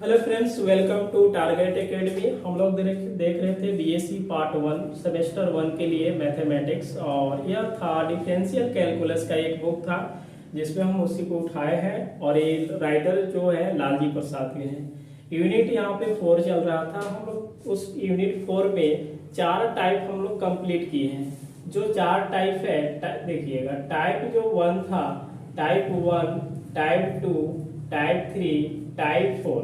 Hello friends, welcome to Target Academy. हम लोग देख रहे थे बीएससी पार्ट 1 सेमेस्टर 1 के लिए मैथमेटिक्स, और यह था डिफरेंशियल कैलकुलस का एक बुक था जिसमें हम उसी को उठाए हैं। और ये राइटर जो है लालजी प्रसाद के हैं। यूनिट यहाँ पे 4 चल रहा था। हम लोग उस यूनिट 4 में 4 टाइप हम लोग कंप्लीट किए हैं। जो 4 टाइप है देखिएगा, टाइप जो 1 था, type 1, type 2, type 3, type 4।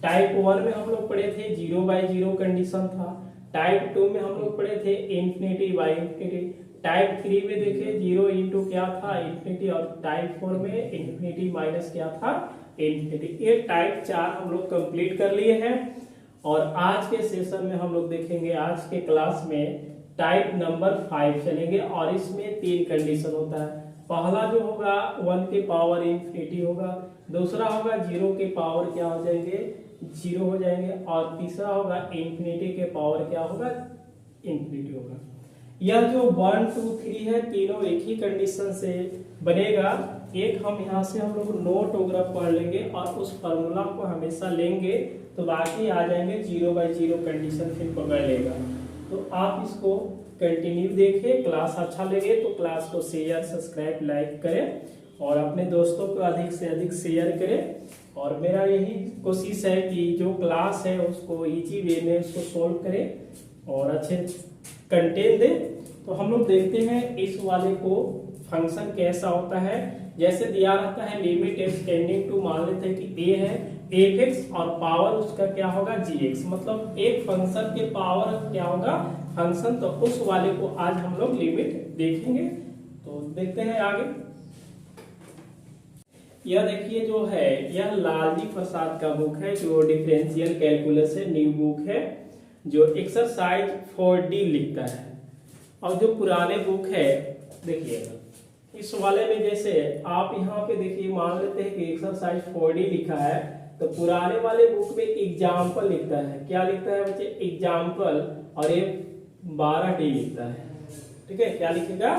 Type 1 में हम लोग पढ़े थे 0/0 कंडीशन था। टाइप 2 में हम लोग पढ़े थे इंफिनिटी बाई इंफिनिटी। टाइप 3 में देखे 0 इंटू क्या था, इंफिनिटी। और टाइप 4 में इंफिनिटी माइनस क्या था, इंफिनिटी। ये टाइप 4 हम लोग कंप्लीट कर लिए हैं। और आज के सेशन में हम लोग देखेंगे, आज के क्लास में टाइप नंबर 5 चलेंगे। और इसमें 3 कंडीशन होता है। पहला जो होगा 1 के पावर इंफिनिटी होगा, दूसरा होगा 0 के पावर क्या हो जाएंगे, 0 हो जाएंगे, और तीसरा होगा इंफिनिटी के पावर क्या होगा, इंफिनिटी होगा। यह जो 1, 2, 3 है, तीनों एक ही कंडीशन से बनेगा। एक हम यहाँ से हम लोग नोट वगैरह पढ़ लेंगे और उस फॉर्मूला को हमेशा लेंगे, तो बाकी आ जाएंगे 0/0 कंडीशन फिर पकड़ लेगा। तो आप इसको कंटिन्यू देखें। क्लास अच्छा लगे तो क्लास को शेयर, सब्सक्राइब, लाइक करें और अपने दोस्तों को अधिक से अधिक शेयर करें। और मेरा यही कोशिश है कि जो क्लास है उसको इजी वे में उसको सोल्व करें और अच्छे कंटेंट दें। तो हम लोग देखते हैं इस वाले को, फंक्शन कैसा होता है। जैसे दिया रहता है लिमिट एक्सटेंडिंग टू, मान लेते हैं कि ए है f(x) और पावर उसका क्या होगा gx, मतलब एक फंक्शन के पावर क्या होगा फंक्शन। तो उस वाले को आज हम लोग लिमिट देखेंगे। तो देखते हैं आगे। यह देखिए जो है, यह लालजी प्रसाद का बुक है जो डिफरेंशियल कैलकुलस है, न्यू बुक है, जो एक्सरसाइज 4D लिखता है। और जो पुराने बुक है देखिएगा, इस वाले में जैसे आप यहाँ पे देखिए, मान लेते हैं कि एक्सरसाइज 4D लिखा है, तो पुराने वाले बुक में एग्जाम्पल लिखता है। क्या लिखता है बच्चे, एग्जाम्पल, और ये 12D लिखता है। ठीक है, क्या लिखेगा,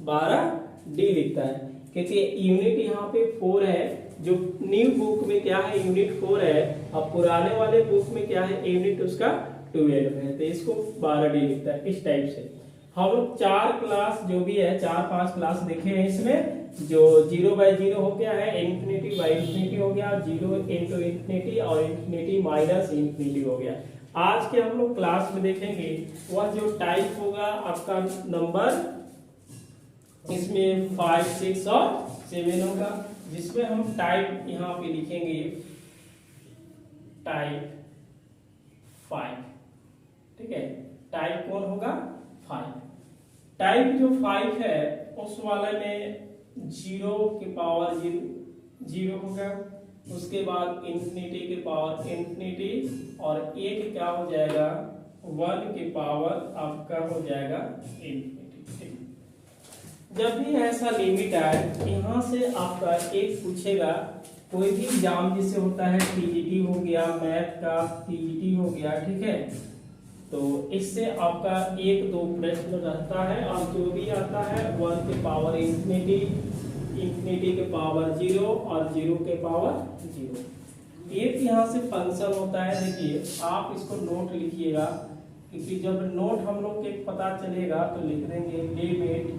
12D लिखता है, क्योंकि यूनिट यहाँ पे 4 है। जो न्यू बुक में क्या है, यूनिट 4 है, और पुराने वाले बुक में क्या है, यूनिट उसका 12 है। तो इसको 12D लिखता है। इस टाइप से हम लोग 4 क्लास जो भी है, 4-5 क्लास देखे हैं इसमें। जो 0/0 हो गया है, इंफिनिटी बाई इंफिनिटी हो गया, 0 इंटू इंफिनिटी, और इंफिनिटी माइनस इंफिनिटी हो गया। आज के हम लोग क्लास में देखेंगे वह जो टाइप होगा आपका नंबर, इसमें 5, 6 और 7 होगा, जिसमें हम टाइप यहाँ पे लिखेंगे टाइप 5। ठीक है, टाइप कौन होगा, 5। टाइप जो 5 है उस वाले में 0 के पावर 0 होगा, उसके बाद इंफिनिटी के पावर इंफिनिटी, और एक क्या हो जाएगा, 1 के पावर आपका हो जाएगा इंफिनिटी। जब भी ऐसा लिमिट आए, यहाँ से आपका एक पूछेगा, कोई भी एग्जाम जिससे होता है, टीजीटी हो गया, मैथ का टीजीटी हो गया, ठीक है, तो इससे आपका 1-2 प्रश्न रहता है। और जो भी आता है 1 के पावर इंफिनिटी, इंफिनिटी के पावर 0, और 0 के पावर 0। एक यहाँ से फंक्शन होता है, देखिए आप इसको नोट लिखिएगा, क्योंकि जब नोट हम लोग के पता चलेगा तो लिख देंगे लिमिट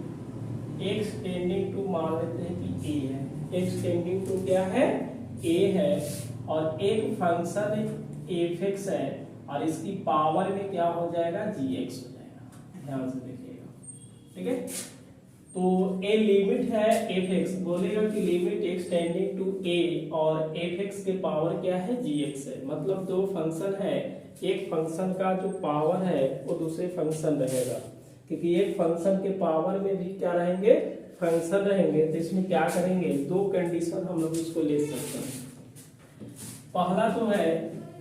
एक्स टेंडिंग टू, मान लेते हैं कि ए है, एक्स टेंडिंग टू क्या है, ए है, और एक फंक्शन f(x) है, और इसकी पावर में क्या हो जाएगा, gx हो जाएगा। ध्यान से देखिएगा, ठीक है। तो ए लिमिट है f(x), बोलेगा कि limit x tending to a, और f(x) के पावर क्या है, gx है। मतलब दो फंक्शन है, एक फंक्शन का जो पावर है वो दूसरे फंक्शन रहेगा, क्योंकि एक फंक्शन के पावर में भी क्या रहेंगे, फंक्शन रहेंगे। तो इसमें क्या करेंगे, 2 कंडीशन हम लोग इसको ले सकते हैं। पहला तो है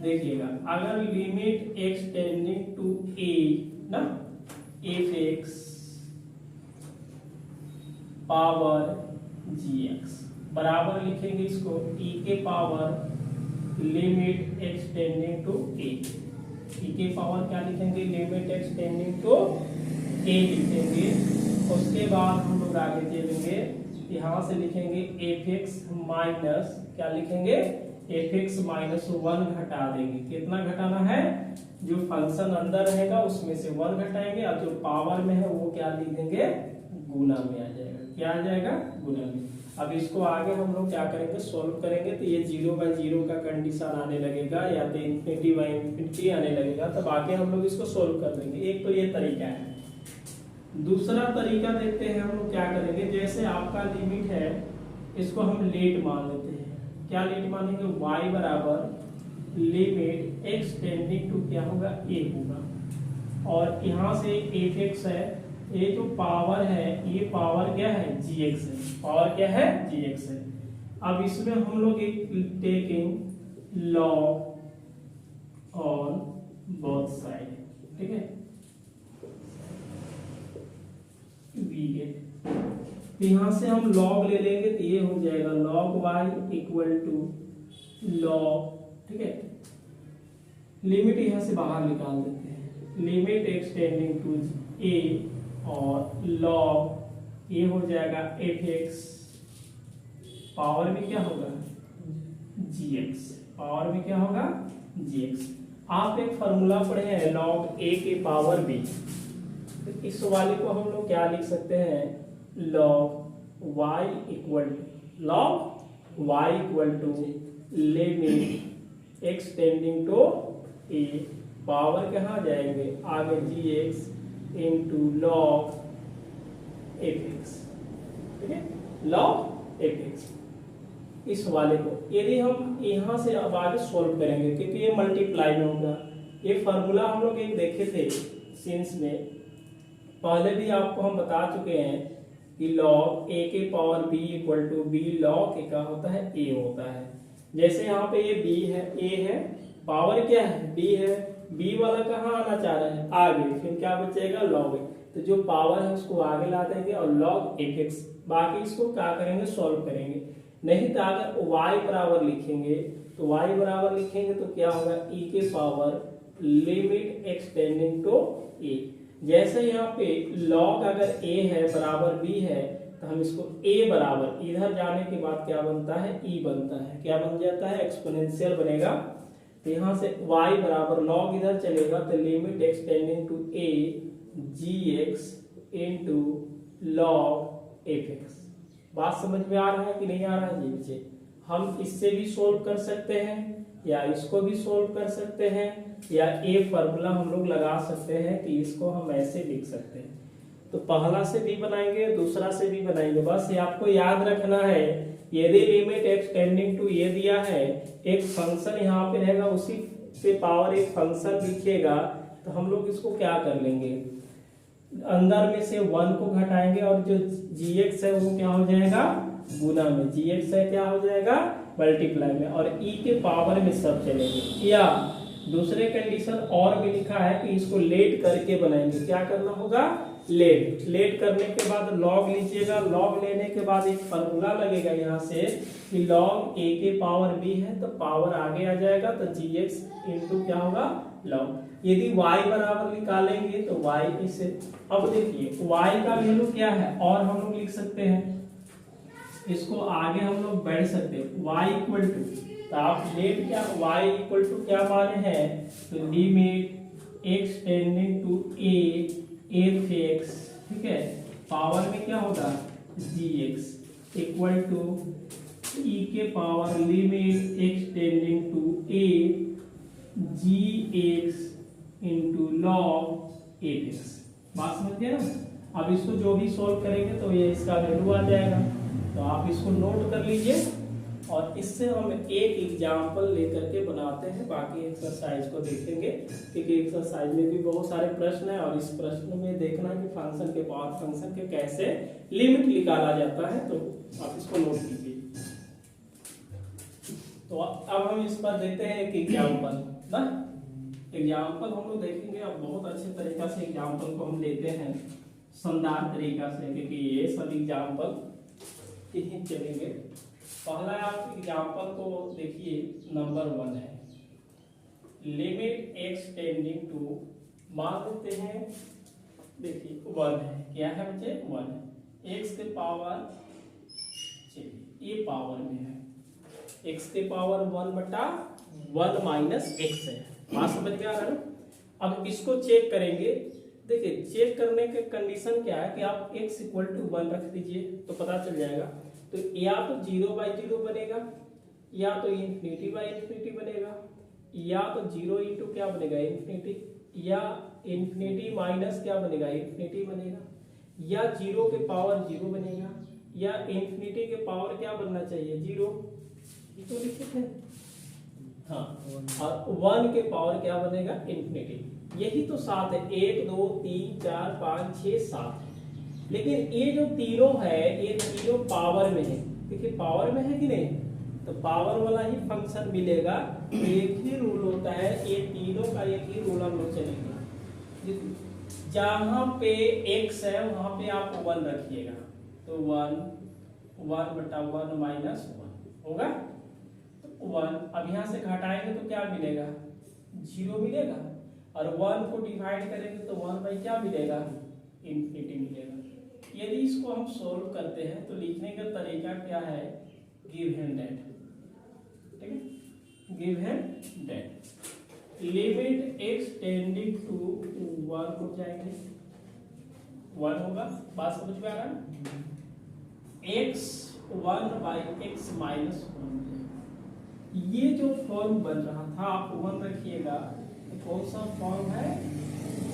देखिएगा, अगर limit x tending to a ना, f(x) पावर gx बराबर लिखेंगे इसको e के power limit x tending to a। e के पावर क्या लिखेंगे, limit x tending to a लिखेंगे। उसके बाद हम लोग आगे चलेंगे, यहाँ से लिखेंगे f(x) माइनस क्या लिखेंगे, fx माइनस 1 घटा देंगे। कितना घटाना है? जो फंक्शन अंदर रहेगा उसमें से 1 घटाएंगे और जो पावर में है वो क्या लिख देंगे? गुना में आ जाएगा। क्या आ जाएगा? गुना में। अब इसको आगे हम लोग क्या करेंगे? सोल्व करेंगे तो ये 0/0 का कंडीशन आने लगेगा या तो ∞/∞ आने लगेगा, तब आगे हम लोग इसको सोल्व कर देंगे। एक तो ये तरीका है। दूसरा तरीका देखते हैं हम लोग क्या करेंगे। जैसे आपका लिमिट है, इसको हम लेट मान लेते हैं। क्या लेट मानेंगे? y बराबर लिमिट x टेंडिंग टू क्या होगा? a होगा। और यहाँ से fx है, ये जो पावर है ये पावर क्या है? gx है। पावर क्या है? gx है। अब इसमें हम लोग एक taking log on both side, ठीक है, यहाँ से हम लॉग ले लेंगे तो ये हो जाएगा log y equal to log, ठीक है, लिमिट यहाँ से बाहर निकाल देते हैं, limit x tending to a और लॉग ये हो जाएगा fx, पावर में क्या होगा? gx, पावर में क्या होगा? gx। आप एक फॉर्मूला पढ़े हैं log a के पावर b, इस वाले को हम लोग क्या लिख सकते हैं? log y equal to limit x tending to a, power कहाँ जाएंगे? आगे gx इंटू log fx, ठीक है, log fx। इस वाले को यदि हम यहाँ से अब आगे सोल्व करेंगे क्योंकि ये मल्टीप्लाई में होगा। ये फॉर्मूला हम लोग एक देखे थे सिंस में, पहले भी आपको हम बता चुके हैं कि log a के power b equal to b log a का होता है a होता है। जैसे यहाँ पे ये b है, a है, पावर क्या है? b है, b वाला कहाँ आना चाह रहा है? आगे, फिर क्या बचेगा? log a, तो जो पावर है उसको आगे ला देंगे और log fx, बाकी इसको क्या करेंगे? सॉल्व करेंगे। नहीं तो अगर y बराबर लिखेंगे तो y बराबर लिखेंगे तो क्या होगा? e के power limit x tending to a। जैसे यहाँ पे log अगर a है बराबर b है तो हम इसको a बराबर इधर जाने के बाद क्या बनता है? e बनता है। क्या बन जाता है? एक्सपोनेंशियल बनेगा। तो यहाँ से y बराबर log इधर चलेगा तो limit x tending to a gx into log fx। बात समझ में आ रहा है कि नहीं आ रहा है जी बच्चे? हम इससे भी सोल्व कर सकते हैं या इसको भी सोल्व कर सकते हैं या एक फॉर्मूला हम लोग लगा सकते हैं कि इसको हम ऐसे लिख सकते हैं। तो पहला से भी बनाएंगे, दूसरा से भी बनाएंगे। बस ये आपको याद रखना है, यदि लिमिट x टेंडिंग टू ये दिया है, एक फंक्शन यहाँ पे रहेगा, उसी से पावर एक फंक्शन लिखिएगा, तो हम लोग इसको क्या कर लेंगे? अंदर में से 1 को घटाएंगे और जो gx है वो क्या हो जाएगा? गुना में। gx है क्या हो जाएगा? मल्टीप्लाई में। और e के पावर में सब चलेंगे। या दूसरे कंडीशन और भी लिखा है कि इसको लेट करके बनाएंगे। क्या करना होगा? लेट करने के बाद log लीजिएगा। log लेने के बाद एक फॉर्मूला लगेगा यहाँ से कि log a के पावर b है तो पावर आगे आ जाएगा, तो gx इंटू क्या होगा? log। यदि y बराबर निकालेंगे तो y इसे, अब देखिए y का वैल्यू क्या है और हम लोग लिख सकते हैं, इसको आगे हम लोग बढ़ सकते हैं। y इक्वल टू, तो आप लेट क्या y इक्वल टू क्या माने हैं? तो limit x tending to a fx, ठीक है, पावर में क्या होगा? gx इक्वल टू e के power limit x tending to a gx into log fx। बात समझ गए ना? अब इसको जो भी सॉल्व करेंगे तो ये इसका वैल्यू आ जाएगा। तो आप इसको नोट कर लीजिए और इससे हम एक एग्जाम्पल लेकर के बनाते हैं, बाकी एक्सरसाइज को देखेंगे क्योंकि एक्सरसाइज में भी बहुत सारे प्रश्न है और इस प्रश्न में देखना कि फंक्शन के पावर फंक्शन के कैसे लिमिट निकाला जाता है, तो आप इसको नोट कीजिए। तो अब हम इस पर देते हैं एक एग्जाम्पल ना। एग्जाम्पल हम लोग देखेंगे, अब बहुत अच्छे तरीका से एग्जाम्पल को हम लेते हैं शानदार तरीका से, क्योंकि ये सब एग्जाम्पल ही चलेंगे। पहला आप एग्जाम्पल को देखिए, नंबर 1 है, लिमिट x टेंडिंग टू, मान लेते हैं, देखिए 1 है, क्या है बच्चे? 1 है, x के पावर, ये पावर में है, x के पावर 1/1 माइनस x है। बात समझ में आ रहा है ना। अब इसको चेक करेंगे। देखिए चेक करने के कंडीशन क्या है कि आप x इक्वल टू 1 रख दीजिए तो पता चल जाएगा। तो या तो 0/0 बनेगा, या तो इन्फिनिटी/इन्फिनिटी बनेगा, या तो 0 इंटू क्या बनेगा इन्फिनिटी, या इन्फिनिटी माइनस क्या बनेगा इन्फिनिटी बनेगा, या 0 के पावर 0 बनेगा, या इन्फिनिटी के पावर क्या बनना चाहिए 0। ये तो लिखे थे हाँ, और 1 के पावर क्या बनेगा इन्फिनिटी। यही तो 7 है, 1 2 3 4 5 6 7। लेकिन ये जो तीनों है ये तीनों पावर में है। देखिए पावर में है कि नहीं, तो पावर वाला ही फंक्शन मिलेगा। एक ही रूल होता है, ये तीनों का एक ही रूल हम लोग चलेगा। जहां पे x है वहां पे आप 1 रखिएगा, तो 1/1 माइनस 1 होगा। तो 1 अब यहां से घटाएंगे तो क्या मिलेगा 0 मिलेगा, और 1 को डिवाइड करेंगे तो 1 क्या मिलेगा इन्फिनिटी मिलेगा। यदि इसको हम सोल्व करते हैं तो लिखने का तरीका क्या है, गिवन दैट, ठीक है, given that limit x tending to 1 हो जाएंगे 1 होगा। बात समझ में आ रहा है। x 1/x माइनस 1, ये जो फॉर्म बन रहा था आप 1 रखिएगा, तो कौन सा फॉर्म है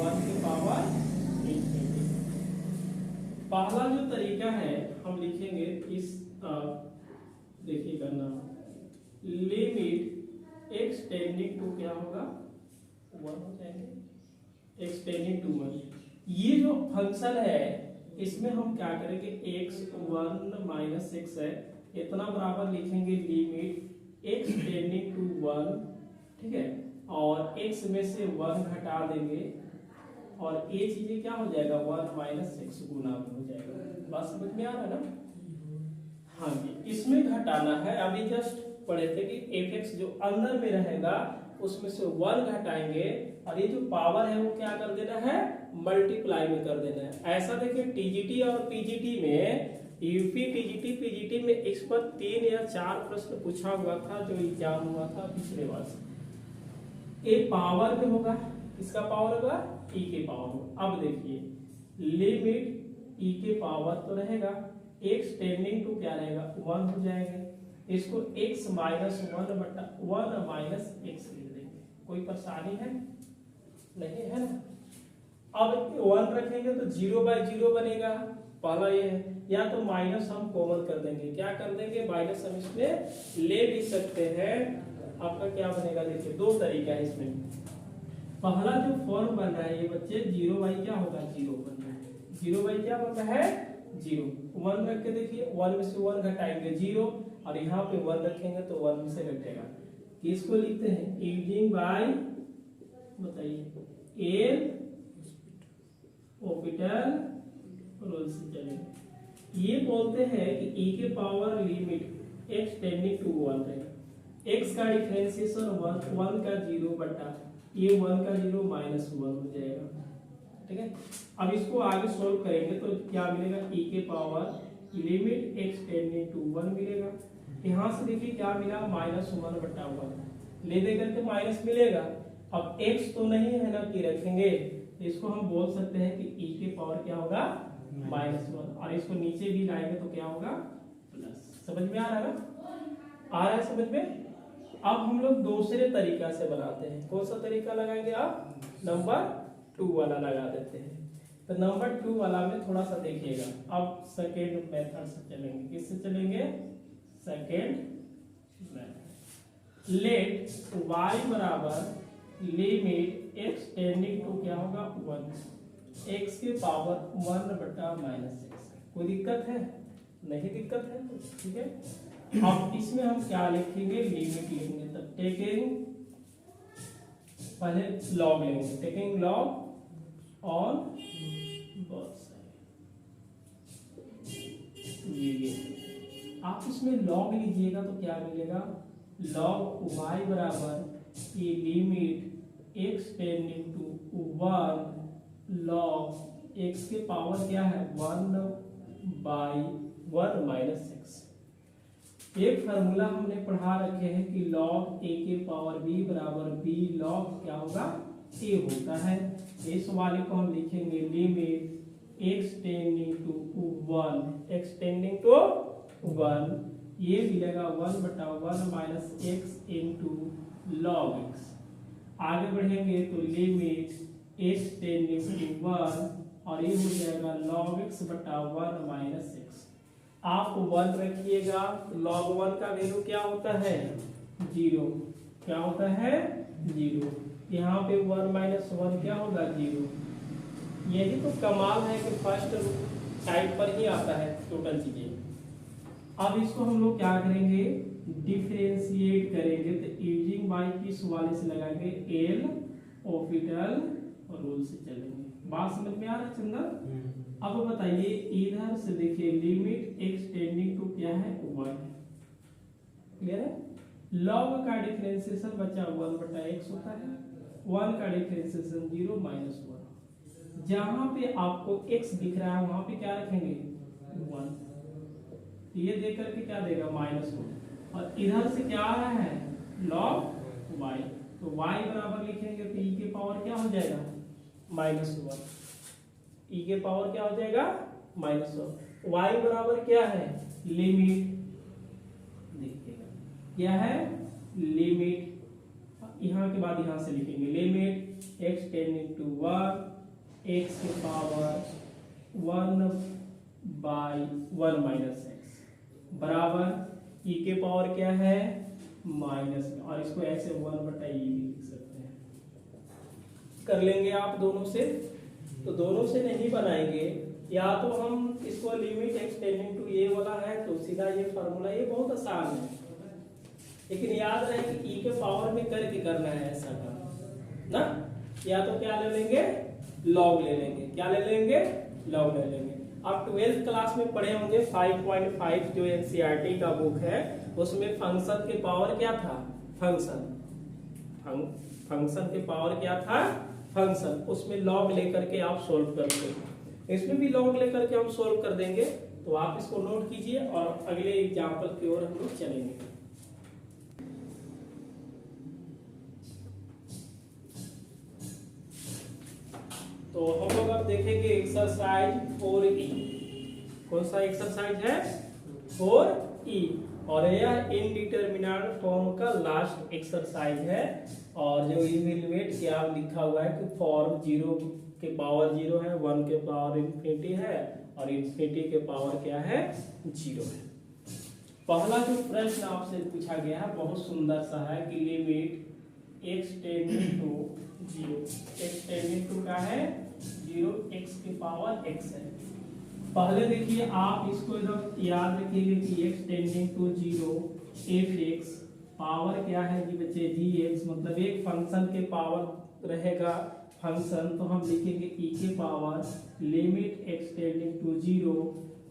1 के पावर इन्फिनिटी। पहला जो तरीका है हम लिखेंगे इस देखिए करना, लिमिट x टेंडिंग टू क्या होगा 1 हो जाएंगे, x टेंडिंग टू 1। ये जो फंक्शन है इसमें हम क्या करेंगे x 1 माइनस x है इतना बराबर लिखेंगे लिमिट x टेंडिंग टू 1, ठीक है, और x में से 1 घटा देंगे और ये चीजें क्या हो जाएगा 1 माइनस x गुना हो जाएगा। बात समझ में आ रहा है ना। हाँ जी, इसमें घटाना है। अभी जस्ट पढ़े थे कि fx जो अंदर में रहेगा उसमें से 1 घटाएंगे और ये जो पावर है वो क्या कर देना है मल्टीप्लाई में कर देना है। ऐसा देखिए टीजीटी और पीजीटी में, यूपी टीजीटी पीजीटी में इस पर 3 या 4 प्रश्न पूछा हुआ था जो एग्जाम हुआ था पिछले वर्ष। ये पावर में होगा, इसका पावर होगा e के पावर। अब देखिए लिमिट e के पावर तो रहेगा, x टेंडिंग टू क्या रहेगा 1 हो जाएगा। इसको x माइनस 1/1 माइनस x लिख देंगे। कोई परेशानी है नहीं है ना। अब 1 रखेंगे तो 0/0 बनेगा, पहला ये है। या तो माइनस हम कॉमन कर देंगे, क्या कर देंगे माइनस हम इसमें ले भी सकते हैं। आपका क्या बनेगा देखिए दो तरीका है इसमें। पहला जो फॉर्म बन रहा है ये बच्चे 0 क्या होगा 0 बन रहा है, 0 क्या बन रहा है 0। 1 रख के देखिए 1 में से 1 घटाएंगे 0, और यहाँ पे 1 रखेंगे तो 1 में से घटेगा। किसको लिखते हैं यूजिंग बाय, बताइए एल हॉस्पिटल रूल से चलेंगे। ये बोलते हैं कि e के power limit x tending to 1 है, x का डिफरेंशिएशन 1 का 0 बटा ये 1 का 0 माइनस 1 हो जाएगा, ठीक है। अब इसको आगे सोल्व करेंगे तो क्या मिलेगा e के power limit x tending to 1 मिलेगा। यहाँ से देखिए क्या मिला माइनस 1/1 ले दे करके माइनस मिलेगा। अब x तो नहीं है ना कि रखेंगे, इसको हम बोल सकते हैं कि e के पावर क्या होगा -1, और इसको नीचे भी लाएंगे तो क्या होगा प्लस। समझ में आ रहा है ना, आ रहा है समझ में। अब हम लोग दूसरे तरीका से बनाते हैं। कौन सा तरीका लगाएंगे आप, नंबर 2 वाला लगा देते हैं। तो नंबर 2 वाला में थोड़ा सा देखिएगा। अब सेकेंड मेथड से चलेंगे, किससे चलेंगे सेकेंड मेथड। लेट y बराबर लिमिट x टेंडिंग टू क्या होगा 1, x के पावर 1/-x। कोई दिक्कत है नहीं, दिक्कत है ठीक है। अब इसमें हम क्या लिखेंगे लिमिट लिखेंगे, तो टेकिंग पहले लॉग लेंगे, taking log on both side. आप इसमें लॉग लीजिएगा तो क्या मिलेगा लॉग y बराबर ये limit x tending to 1 log x के पावर क्या है 1/1 माइनस 6। एक फार्मूला हमने पढ़ा रखे हैं कि log a के पावर b बराबर b log क्या होगा a होता है। इस वाले को हम लिखेंगे लिमिट x टेंडिंग टू 1 ये मिलेगा 1/1 minus x into log x। आगे बढ़ेंगे तो लिमिट x टेंडिंग टू 1 और ये हो जाएगा log x/1 माइनस x। आप 1 रखिएगा तो log 1 का वैल्यू क्या होता है 0, क्या होता है 0। यहाँ पे 1 माइनस 1 क्या होगा 0। यही तो कमाल है कि फर्स्ट टाइप पर ही आता है टोटल चीजें। अब इसको हम लोग क्या करेंगे डिफरेंशिएट करेंगे तो यूजिंग बाय किस वाले से लगाएंगे एल ऑर्बिटल रूल से चलेंगे। बात समझ में आ रहा है चंदन। अब बताइए इधर से देखिए लिमिट x टेंडिंग टू क्या है 1, क्लियर है। log का डिफरेंशिएशन बचा 1/x होता है, 1 का डिफरेंशिएशन 0 माइनस 1। जहां पे आपको x दिख रहा है वहां पे क्या रखेंगे 1, ये देख करके क्या देगा -1। और इधर से क्या आ रहा है log y, तो y बराबर लिखेंगे तो e के पावर क्या हो जाएगा -1। e के पावर क्या हो जाएगा -1। y बराबर क्या है लिमिट, देखिएगा क्या है लिमिट। यहाँ के बाद यहाँ से लिखेंगे limit x tending to 1 x के पावर 1/1 माइनस x बराबर e के पावर क्या है माइनस, और इसको ऐसे 1/e भी लिख सकते हैं। कर लेंगे आप दोनों से, तो दोनों से नहीं बनाएंगे, या तो हम इसको लिमिट x टेंडिंग टू ये वाला है तो सीधा ये फार्मूला, ये बहुत आसान है, लेकिन याद रहे कि e के पावर में करके करना है ऐसा काम ना। या तो क्या ले लेंगे log ले लेंगे, क्या ले लेंगे log ले लेंगे। आप 12th क्लास में पढ़े होंगे 5.5 जो एनसीईआरटी का बुक है, उसमें फंक्शन के पावर क्या था फंक्शन के पावर क्या था फंक्शन, उसमें log लेकर के आप सोल्व करते हैं। इसमें भी log लेकर के हम सोल्व कर देंगे, तो आप इसको नोट कीजिए और अगले एग्जाम्पल की ओर हम लोग चलेंगे। तो हम लोग अब देखेंगे एक्सरसाइज 4E। कौन सा एक्सरसाइज है 4E, और यह इनडिटरमिनेट फॉर्म का लास्ट एक्सरसाइज है। और जो इवेल्युएट क्या लिखा हुआ है कि फॉर्म 0 के पावर 0 है, 1 के पावर इंफिनिटी है और इंफिनिटी के पावर क्या है 0 है। पहला जो प्रश्न आपसे पूछा गया है बहुत सुंदर सा है कि limit x tending to 0, x tending to का है 0, x के पावर x है। पहले देखिए आप इसको एकदम याद रखिएगा कि x tending to 0 fx power क्या है जी बच्चे gx, मतलब एक फंक्शन के पावर रहेगा फंक्शन, तो हम लिखेंगे e के power limit x tending to 0,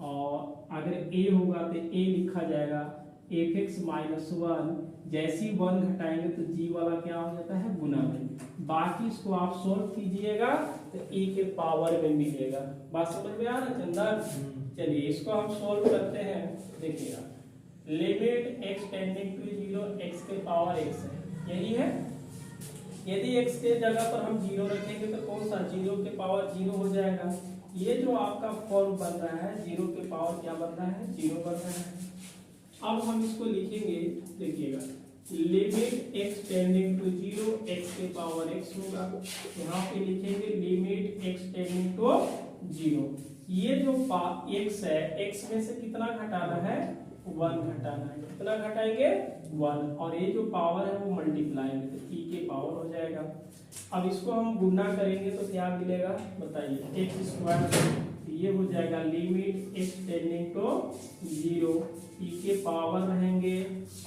और अगर a होगा तो a लिखा जाएगा fx -1। जैसी 1 घटाएंगे तो g वाला क्या हो जाता है गुना में। बाकी इसको आप सोल्व कीजिएगा तो e के पावर में मिलेगा। बात समझ में आ रहा है चंदन। चलिए इसको हम सोल्व करते हैं। देखिएगा limit x tending to 0 x के पावर x है, यही है। यदि x के जगह पर हम 0 रखेंगे तो कौन सा 0 के पावर 0 हो जाएगा। ये जो आपका फॉर्म बन रहा है 0 के पावर क्या बन रहा है 0 बन रहा है। अब हम इसको लिखेंगे, देखिएगा limit x tending to 0 x के पावर x होगा। यहाँ पे लिखेंगे लिमिट x टेंडिंग टू 0। ये जो x है x में से कितना घटाना है 1 घटाना है, कितना घटाएंगे 1, और ये जो पावर है वो मल्टीप्लाई में तो e के पावर हो जाएगा। अब इसको हम गुना करेंगे तो क्या मिलेगा बताइए x स्क्वायर, ये हो जाएगा limit x tending to 0 e के पावर रहेंगे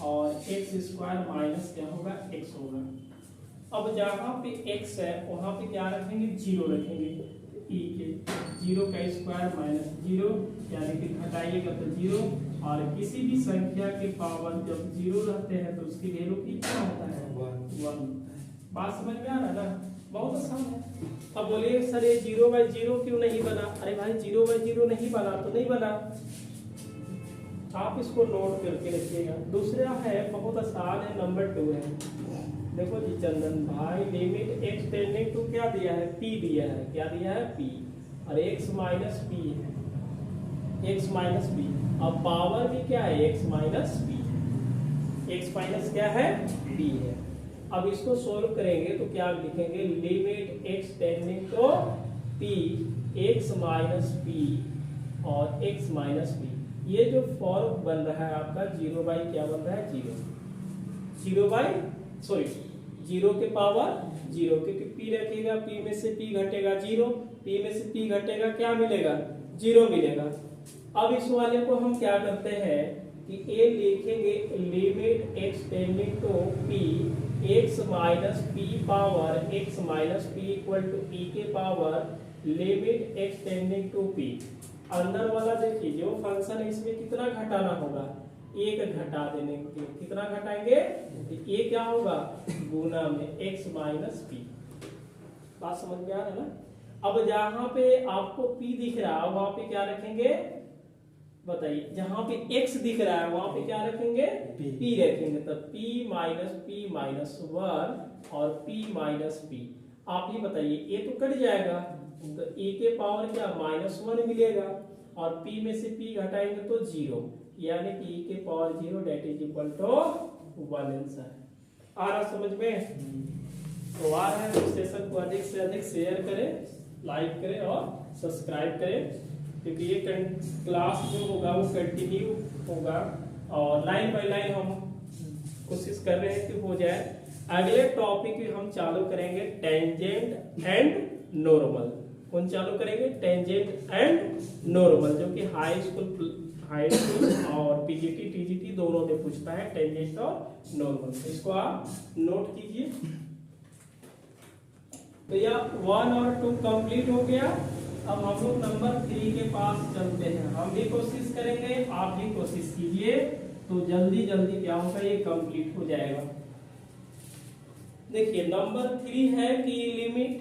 और x स्क्वायर माइनस क्या होगा x होगा। अब जहाँ पे x है वहां पे क्या रखेंगे 0 रखेंगे, e के 0 का स्क्वायर माइनस 0, यानी कि घटाइएगा तो 0, और किसी भी संख्या के पावर जब 0 रहते हैं तो उसकी वैल्यू कितना होता है 1। बात समझ में आ रहा है ना, बहुत आसान है। अब बोलिए सर ये 0/0 क्यों नहीं बना। अरे भाई 0/0 नहीं बना तो नहीं बना, आप इसको नोट करके रखिएगा। दूसरा है बहुत आसान है, नंबर 2 है। देखो जी चंदन भाई, लिमिट x टेंडिंग टू क्या दिया है, p दिया है। क्या दिया है, p, और x माइनस p है, x माइनस p। अब पावर भी क्या है, x minus p, x minus क्या है, p है। अब इसको सोल्व करेंगे तो क्या लिखेंगे, limit x tending to p, x minus p और x माइनस p। ये जो फॉर्म बन रहा है आपका 0 बाई क्या बन रहा है, 0 बाई जीरो के पावर 0, क्योंकि p रखेगा, p में से p घटेगा 0, p में से p घटेगा क्या मिलेगा, 0 मिलेगा। अब इस वाले को हम क्या करते हैं कि a लिखेंगे limit x tending to p, x minus p power x minus p equal to e के power limit x tending to p। अंदर वाला देखिए जो फंक्शन है इसमें कितना घटाना होगा, 1 घटा देने के, कितना घटाएंगे, ये क्या होगा, गुना में x माइनस p। बात समझ में आ रहा है ना। अब जहां पे आपको p दिख रहा है वहां पे क्या रखेंगे, बताइए, जहां पे x दिख रहा है वहां पे क्या रखेंगे, p रखेंगे। तो p माइनस 1 और p माइनस p। आप ये बताइए, ये तो कट जाएगा तो a के पावर क्या -1 मिलेगा, और p में से p घटाएंगे तो 0, यानी कि e के power 0 that is equal to 1 answer. आ रहा समझ में, तो आ रहा है तो सेशन को अधिक से अधिक शेयर करें, लाइक करें और सब्सक्राइब करें, क्योंकि ये क्लास जो होगा वो कंटिन्यू होगा और लाइन बाय लाइन हम कोशिश कर रहे हैं कि हो जाए। अगले टॉपिक हम चालू करेंगे टेंजेंट एंड नॉर्मल। कौन चालू करेंगे, टेंजेंट एंड नॉर्मल, जो कि हाई स्कूल और पीजीटी टीजीटी दोनों में पूछता है, टेंजेंट और नॉर्मल। तो इसको आप नोट कीजिए। तो यह 1 और 2 कंप्लीट हो गया। अब हम लोग नंबर 3 के पास चलते हैं। हम भी कोशिश करेंगे, आप भी कोशिश कीजिए, तो जल्दी जल्दी क्या होगा, ये कंप्लीट हो जाएगा। देखिए नंबर 3 है कि लिमिट,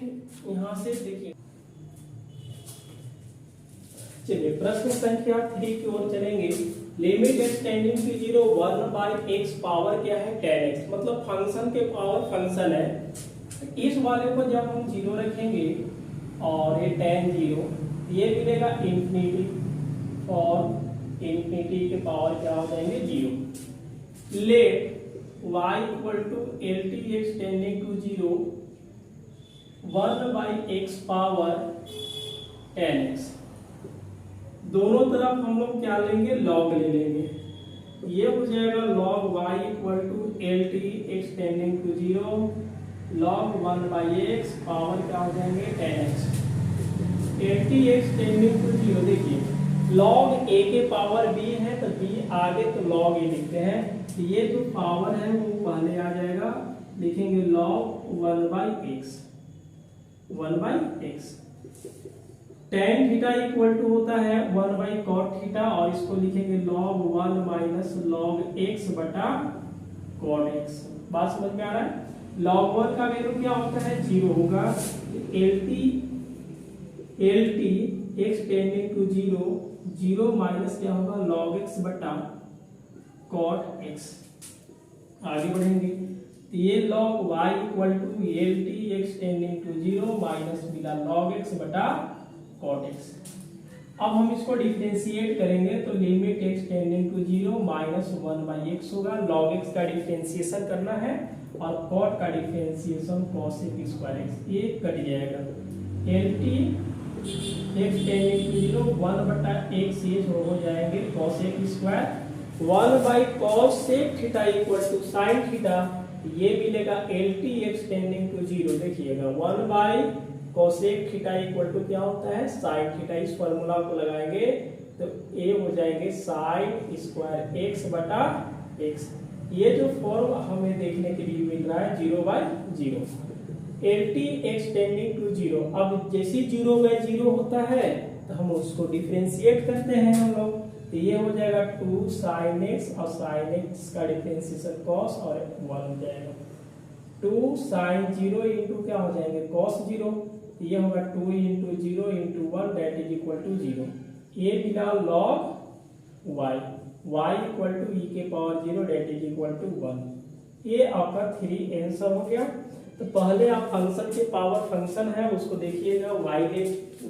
यहां से देखिए, चलिए प्रश्न संख्या 3 की ओर चलेंगे। Limit x tending to 0 1 by x power क्या है, 10x, मतलब फंक्शन के पावर फंक्शन है। इस वाले को जब हम 0 रखेंगे और ये tan 0, ये मिलेगा इंफिनिटी, और इंफिनिटी के पावर क्या हो जाएंगे 0। Let y equal to LT x tending to 0 1 by x power 10x। दोनों तरफ हम लोग क्या लेंगे, लॉग ले लेंगे। ये हो जाएगा log y equal to LT x tending to 0 log 1 by x power क्या हो जाएंगे 10x। LT x tending to 0, देखिए log a के पावर b है तो b आगे तो log a लिखते हैं, तो ये जो पावर है वो पहले आ जाएगा, लिखेंगे log 1 by x, 1 by x। tan theta equal to होता है 1 बाई cot थीटा, और इसको लिखेंगे log 1 माइनस log x बटा cot x। बात समझ में आ रहा है। log 1 का वैल्यू क्या होता है, 0 होगा। LT x tending to 0 minus क्या होगा, log x बटा cot x। आगे बढ़ेंगे तो ये log y equal to LT x tending to 0 minus मिला log x बटा cot x। अब हम इसको डिफरेंशिएट करेंगे तो limit x tending to 0 minus 1 by x होगा। log x का डिफरेंशिएशन करना है और cot का डिफरेंशिएशन cosec स्क्वायर x, ये कट जाएगा। LT x टेंडिंग टू 0 1 बटा x ये हो जाएंगे cosec square 1 by cosec theta equal to sin theta, ये मिलेगा LT x टेंडिंग टू 0। देखिएगा 1 by cosec theta equal to क्या होता है, sin थीटा। इस फॉर्मूला को लगाएंगे तो ये हो जाएंगे sin स्क्वायर x बटा x। ये जो फॉर्म हमें देखने के लिए मिल रहा है 0 by 0। LT x tending to 0, अब जैसे 0 बाई 0 होता है तो हम उसको डिफरेंशिएट करते हैं हम लोग, तो ये हो जाएगा 2 sin x, और sin x का डिफरेंशिएशन cos और 1 हो जाएगा। 2 sin 0 इंटू क्या हो जाएंगे cos 0, ये होगा 2 into 0 into 1 that is equal to 0। ये मिला log y, y equal to e के power 0 that is equal to 1। ये आपका 3 आंसर हो गया। तो पहले आप फंक्शन के पावर फंक्शन है उसको देखिएगा,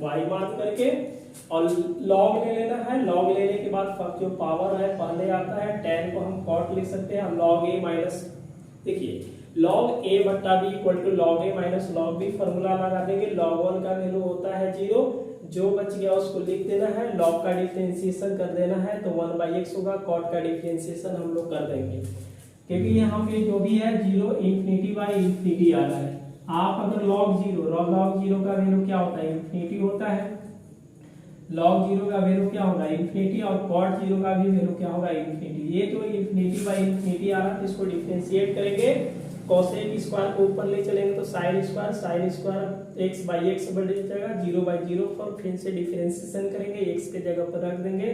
y मान करके और log ले लेना है। log लेने के बाद जो पावर है पहले आता है, tan को हम cot लिख सकते हैं, log a माइनस, देखिए log a बट्टा b equal to log a minus log b, formula लगा देंगे। log 1 का वैल्यू होता है 0, जो बच गया उसको लिख देना है, log का डिफरेंशिएशन कर देना है तो 1/x होगा, cot का डिफरेंशिएशन हम लोग कर देंगे क्योंकि यहाँ पे जो भी है 0 इंफिनिटी बाई इंफिनिटी आ रहा है। आप अगर log 0 का वैल्यू क्या होता है, इंफिनिटी होता है, log 0 का वैल्यू क्या होगा, इंफिनिटी, और cot 0 का भी वैल्यू क्या होगा, इंफिनिटी। ये जो इंफिनिटी बाई इंफिनिटी आ रहा है इसको डिफरेंशिएट करेंगे, cosec स्क्वायर को ऊपर ले चलेंगे तो sin square x by x बढ़ जाएगा, 0/0 पर फिर से डिफरेंशिएशन करेंगे, x के जगह पर रख देंगे,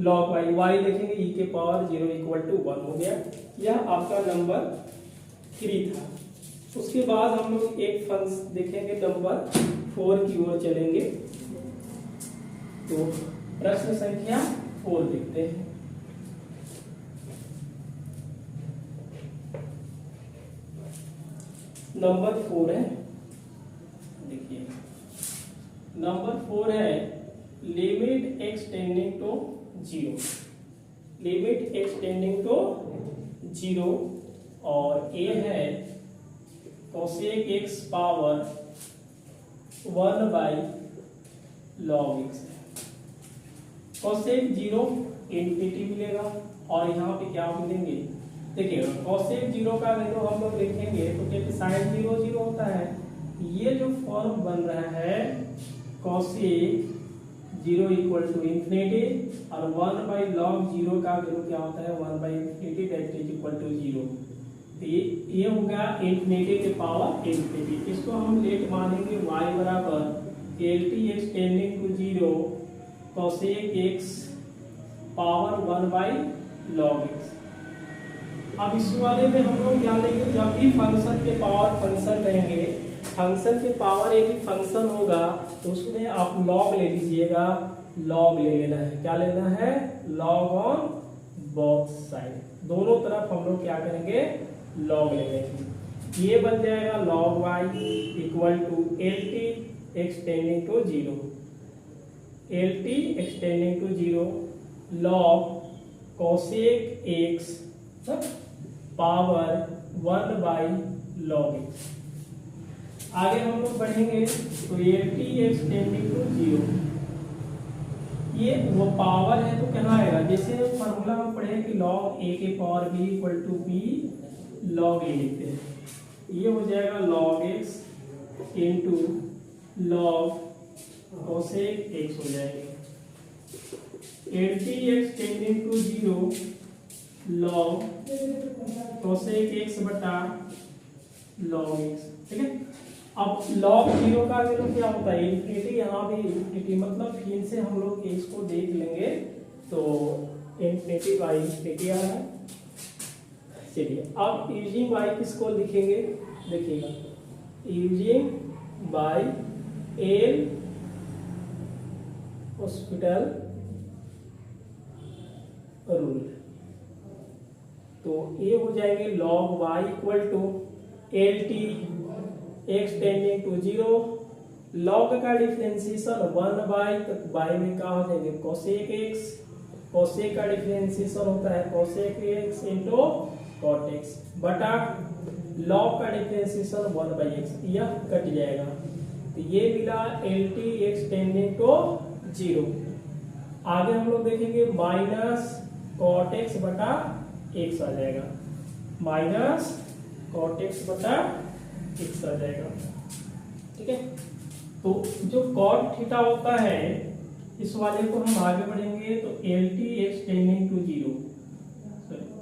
log y लिखेंगे, e के पावर 0 इक्वल टू 1 हो गया। यह आपका नंबर 3 था। उसके बाद हम लोग एक फंक्शन देखेंगे, नंबर 4 की ओर चलेंगे। तो प्रश्न संख्या 4 देखते हैं। नंबर 4 है, देखिए नंबर 4 है limit x tending to 0, limit x tending to 0, और a है cosec x power 1/log x। cosec 0 infinity मिलेगा और यहाँ पे क्या मिलेंगे, देखिए cosec 0 का वैल्यू हम लोग लिखेंगे तो क्या sin 0 0 होता है। ये जो फॉर्म बन रहा है cosec 0 इक्वल टू इंफिनिटी और 1/log 0 का वैल्यू क्या होता है, 1/इंफिनिटी दैट इज इक्वल टू 0। ये हो गया इंफिनिटी के पावर इंफिनिटी। इसको हम लेट मानेंगे y बराबर lt x tending to 0 cosec x power 1/log x। अब इस वाले में हम लोग क्या लेंगे, जब भी फंक्शन के पावर फंक्शन रहेंगे, फंक्शन के पावर एक ही फंक्शन होगा तो उसमें आप log ले लीजिएगा, log ले लेना है, क्या लेना है, log ऑन बोथ साइड, दोनों तरफ हम लोग क्या करेंगे, log ले लेंगे। ये बन जाएगा log y equal to lt x tending to 0, lt x tending to 0 log cosec x power 1/log x। आगे हम लोग बढ़ेंगे तो lt x टेंडिंग टू 0, ये वो पावर है तो कहाँ आएगा, जैसे फॉर्मूला में पढ़े कि log a के power b equal to b log a लिखते हैं, ये हो जाएगा log x into log cosec x हो जाएगा, lt x tending to 0 log cosec x बटा log x, ठीक है। अब log 0 का वैल्यू क्या होता है, इंफिनिटी, यहाँ भी इंफिनिटी, मतलब फिर से हम लोग इसको देख लेंगे तो इंफिनिटी बाई इंफिनिटी आ रहा है। चलिए अब यूजिंग बाई किसको लिखेंगे, देखिएगा using by L hospital rule, तो ये हो जाएंगे log y equal to lt x tending to 0, log का डिफरेंशिएशन 1/, तो y में क्या हो जाएंगे cosec x, cosec का डिफरेंशिएशन होता है cosec x into cot x बटा log का डिफरेंशिएशन 1/x, यह कट जाएगा तो ये मिला lt x टेंडिंग टू 0। आगे हम लोग देखेंगे माइनस cot x बटा x आ जाएगा, माइनस cot x बटा x आ जाएगा, ठीक है। तो जो cot थीटा होता है इस वाले को हम आगे बढ़ेंगे तो lt x tending to 0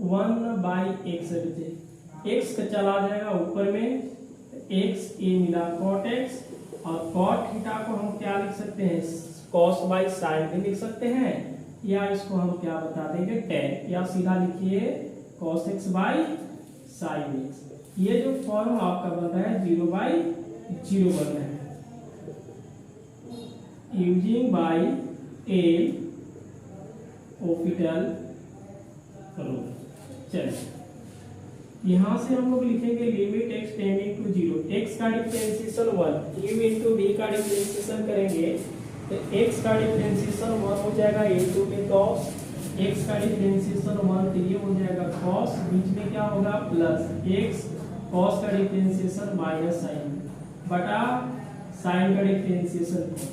1/x x का चला जाएगा ऊपर में, x ये मिला cot x, और cot थीटा को हम क्या लिख सकते हैं, cos बाई sin भी लिख सकते हैं, या इसको हम क्या बता देंगे tan, या सीधा लिखिए cos x by sin x। ये जो फॉर्म आपका बन रहा है 0/0 बन रहा है, यूजिंग बाई एल हॉस्पिटल चलिए यहाँ से हम लोग लिखेंगे limit x tending to zero, x का डिफरेंशिएशन 1, u इंटू वी का डिफरेंशिएशन करेंगे तो x का डिफरेंशिएशन 1 हो जाएगा इंटू में cos, x का डिफरेंशिएशन 1 तो ये हो जाएगा cos, बीच में क्या होगा प्लस x, cos का डिफरेंशिएशन माइनस साइन बटा साइन का डिफरेंशिएशन cos।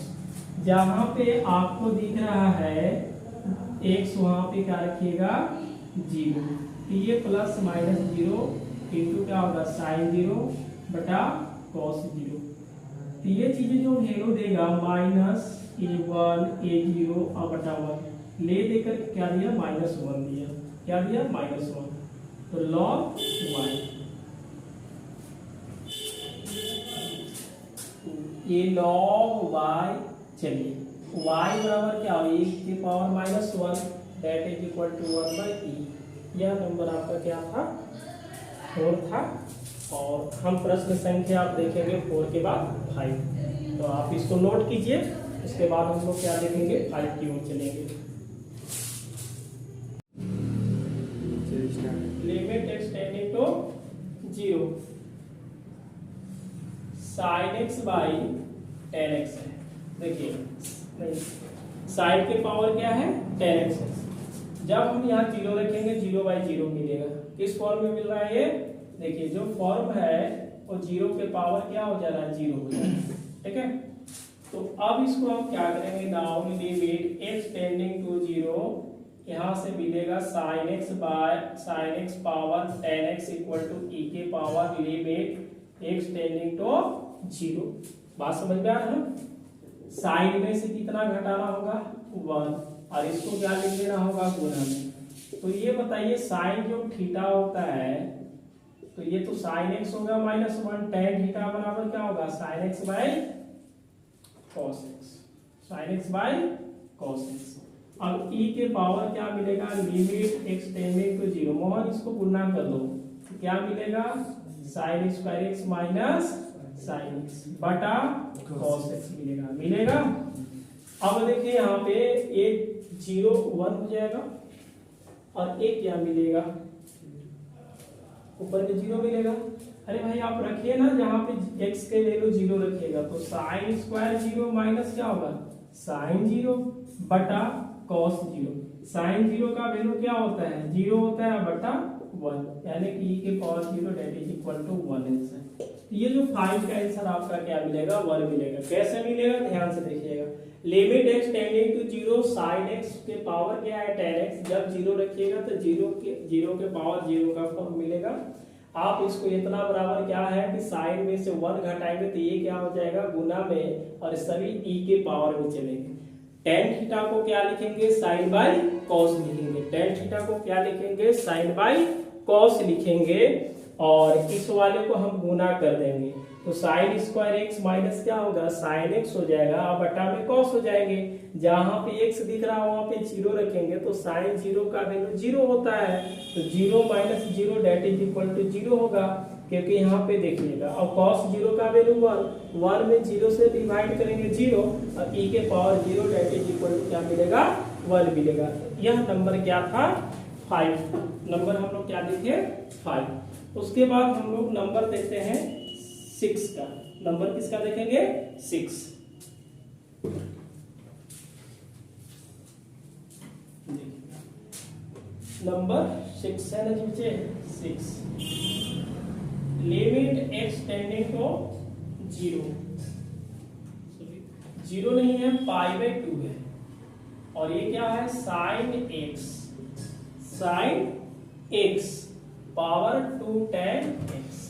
जहाँ पे आपको दिख रहा है x वहाँ पे क्या रखिएगा 0, तो ये प्लस माइनस 0 इंटू क्या होगा साइन 0 बटा cos 0। तो ये चीजें जो वैल्यू देगा माइनस a1 a0 और बटा 1 ले देकर क्या दिया -1 दिया, क्या दिया -1, तो log y, ये log y, चलिए y बराबर क्या हो 1 की power -1 that is equal to 1/e। यह नंबर आपका क्या था 4 था, और हम प्रश्न संख्या आप देखेंगे 4 के बाद 5, तो आप इसको नोट कीजिए। उसके बाद हम लोग क्या देखेंगे 5 की ओर चलेंगे। Limit x tending to 0 sine x by tan x है। देखिए साइन के पावर क्या है 10x है। जब हम यहाँ 0 रखेंगे 0/0 मिलेगा। किस फॉर्म में मिल रहा है ये, देखिए जो फॉर्म है वो 0 के पावर क्या हो जा रहा है 0 हो जा रहा है, ठीक है। तो अब इसको हम क्या करेंगे, now limit x tending to 0, यहाँ से मिलेगा sin x by sin x power 10x equal to e के power limit x tending to 0। बात समझ में आ रहा है। साइन में से कितना घटाना होगा 1, और इसको क्या लिख देना होगा गुना में। तो ये बताइए साइन जो थीटा होता है तो ये तो साइन एक्स होगा -1, tan थीटा बराबर क्या होगा sine x by cos x, sine x by cos x। अब e के पावर क्या मिलेगा limit x tending to 0, Mohan इसको गुना कर दो तो क्या मिलेगा sine square x minus sine x बटा cos x मिलेगा। अब देखिए यहाँ पे एक 0 1 हो जाएगा और एक क्या मिलेगा ऊपर में 0 मिलेगा। अरे भाई आप रखिए ना जहाँ पे x के वैल्यू 0 रखिएगा तो साइन स्क्वायर 0 माइनस क्या होगा साइन 0 बटा cos 0। साइन 0 का वैल्यू क्या होता है 0 होता है बटा 1, यानी कि e के power 0 that is equal to 1 answer. ये जो 5 का आंसर आपका क्या मिलेगा 1 मिलेगा। कैसे मिलेगा ध्यान से देखिएगा। Limit x tending to 0 sin x के पावर क्या है 10x, जब 0 रखिएगा तो 0 के पावर 0 का फॉर्म मिलेगा। आप इसको इतना बराबर क्या है कि साइन में से 1 घटाएंगे तो ये क्या हो जाएगा गुना में, और सभी e के पावर में चलेंगे। tan थीटा को क्या लिखेंगे साइन बाय cos लिखेंगे, tan थीटा को क्या लिखेंगे साइन बाय cos लिखेंगे, और इस वाले को हम गुना कर देंगे तो साइन स्क्वायर एक्स माइनस क्या होगा साइन एक्स हो जाएगा, अब बटा में cos हो जाएंगे। जहां पे x दिख रहा है वहां पे 0 रखेंगे तो साइन 0 का वैल्यू 0 होता है, तो 0 minus 0 that is equal to 0 होगा, क्योंकि यहाँ पे देखिएगा। और cos 0 का वैल्यू 1 में 0 से डिवाइड करेंगे 0, और e के power 0 that is equal to क्या मिलेगा 1 मिलेगा। यह नंबर क्या था 5, नंबर हम लोग क्या देखे 5। उसके बाद हम लोग नंबर देखते हैं 6 का। नंबर किसका देखेंगे 6। नंबर 6 है ना बच्चे 6। लिमिट x टेंडिंग टू 0 नहीं है π/2 है, और ये क्या है sin x power 2 tan x।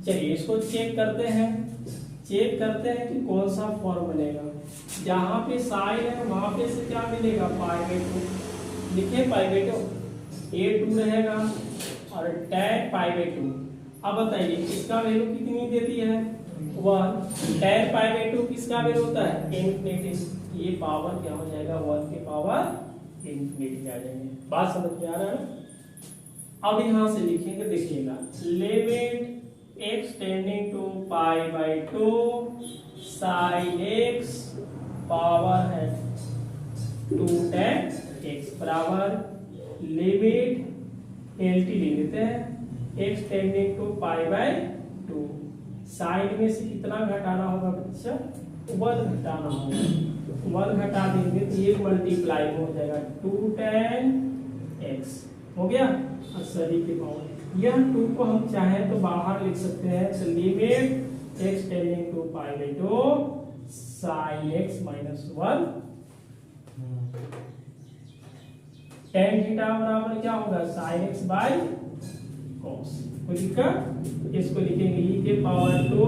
चलिए इसको चेक करते हैं कि कौन सा फॉर्म बनेगा। जहां पे साइन है वहां पे से क्या मिलेगा π/2, लिखे π/2 a2 रहेगा और tan π/2। अब बताइए इसका वैल्यू कितनी देती है 1, tan π/2 किसका वैल्यू होता है इनफिनिटी, ये पावर क्या हो जाएगा 1 के पावर इनफिनिटी आ जाएंगे। बात समझ में आ रहा है। अब यहां से लिखेंगे देखिएगा limit x tending to π/2 sin x power है 2 tan x बराबर लिमिट LT ले लेते हैं, x tending to pi by 2। Sine में से कितना घटाना होगा बच्चा? 1 घटाना होगा। 1 घटा देंगे तो ये मल्टीप्लाई हो जाएगा 2 tan x हो गया। और सभी के पावर यह 2 को हम चाहे तो बाहर लिख सकते हैं। तो limit x tending to pi by 2 sin x minus 1 tan theta बराबर क्या होगा? sin x by cos। कोई दिक्कत? इसको लिखेंगे e के power 2